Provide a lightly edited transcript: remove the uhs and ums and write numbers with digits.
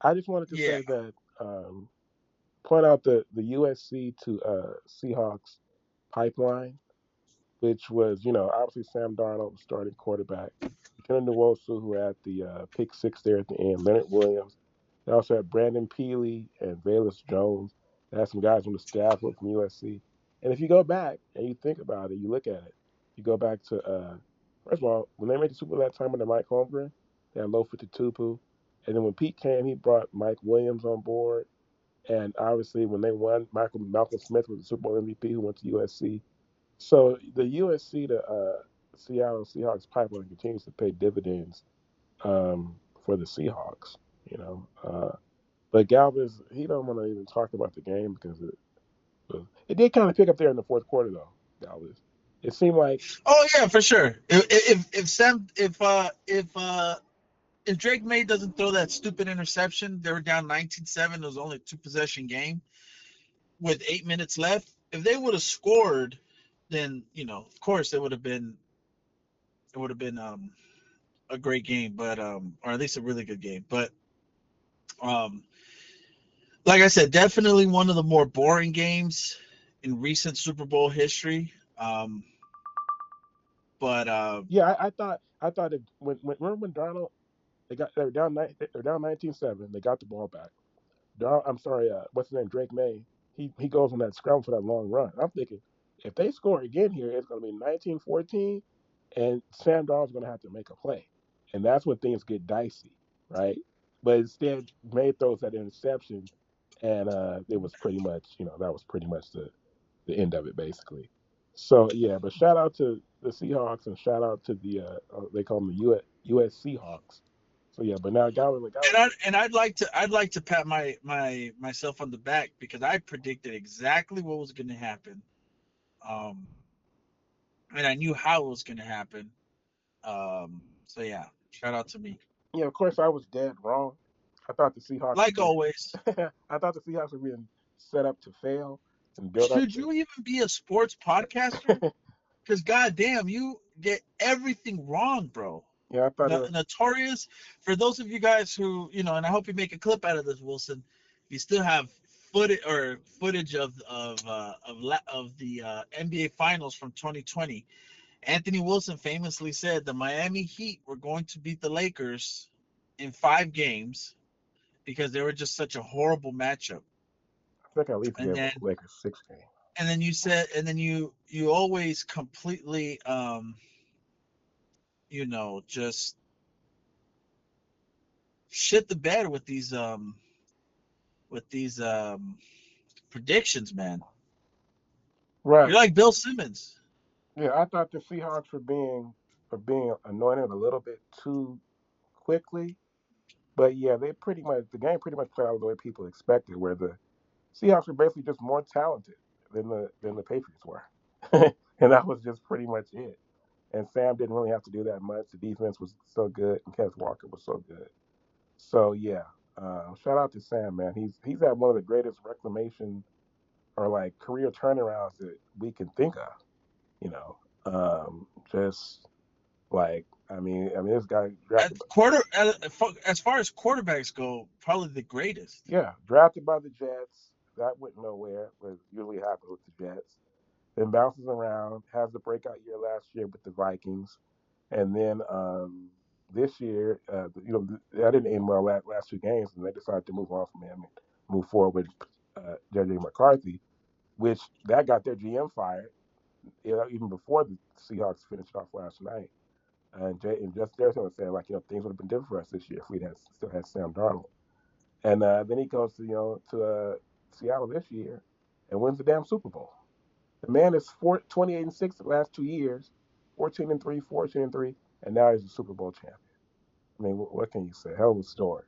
I just wanted to Yeah. say that um, point out the USC to Seahawks pipeline, which was, obviously Sam Darnold, the starting quarterback. Kenny Nwosu, who had the pick six there at the end. Leonard Williams. They also had Brandon Peely and Valus Jones. They had some guys on the staff from USC. And if you go back and you think about it, you look at it, you go back to, first of all, when they made the Super Bowl that time under Mike Holmgren, they had Lofa Tupu. And then when Pete came, he brought Mike Williams on board. And obviously, when they won, Malcolm Smith was the Super Bowl MVP who went to USC. So the USC to Seattle Seahawks pipeline continues to pay dividends for the Seahawks. You know, but Galvez he don't want to even talk about the game because it did kind of pick up there in the fourth quarter though. Galvez, it seemed like Oh yeah, for sure. If Drake May doesn't throw that stupid interception, they were down 19-7. It was only a two possession game with 8 minutes left. If they would have scored, then of course, it would have been a great game, but or at least a really good game. But um, like I said, definitely one of the more boring games in recent Super Bowl history. But yeah, I thought it remember when Darnold they were down 19-7. They got the ball back. I'm sorry, what's his name? Drake May. He goes on that scrum for that long run. I'm thinking if they score again here, it's going to be 19-14, and Sam Darnold's going to have to make a play, and that's when things get dicey, right? But instead, May throws that interception, and it was pretty much, that was pretty much the end of it, basically. So yeah, but shout out to the Seahawks and shout out to the they call them the US Seahawks. So yeah, but now Gowan, and I'd like to pat myself on the back because I predicted exactly what was going to happen, um, and I knew how it was going to happen. So yeah, shout out to me. yeah, of course I was dead wrong. I thought the Seahawks were Like being always, I thought the Seahawks were being set up to fail and built up should you even be a sports podcaster? to Because goddamn, you get everything wrong, bro. yeah, I thought it was Notorious. For those of you guys who and I hope you make a clip out of this, Wilson. You still have footage of the NBA Finals from 2020. Anthony Wilson famously said the Miami Heat were going to beat the Lakers in 5 games because they were just such a horrible matchup. I think I at least And gave then Lakers 6 games. you always completely just shit the bed with these predictions, man. Right. You're like Bill Simmons. Yeah, I thought the Seahawks were being anointed a little bit too quickly. But yeah, the game pretty much played out the way people expected, where the Seahawks were basically just more talented than the Patriots were, and that was just pretty much it. And Sam didn't really have to do that much. The defense was so good, and Kenneth Walker was so good. So yeah, shout out to Sam, man. He's had one of the greatest reclamation or like career turnarounds that we can think of. You know, just like this guy At drafted, quarter as far as quarterbacks go, probably the greatest. yeah, drafted by the Jets. That went nowhere, but usually happens with the Jets. Then bounces around, has the breakout year last year with the Vikings, and then this year, that didn't end well last 2 games, and they decided to move on from him and move forward with JJ McCarthy, which that got their GM fired, even before the Seahawks finished off last night. And just Harrison was saying, like, things would have been different for us this year if we'd still had Sam Darnold. And then he goes to Seattle this year and wins the damn Super Bowl. The man is 28-6 the last 2 years, 14-3, 14-3, and now he's a Super Bowl champion. I mean, what can you say? Hell of a story.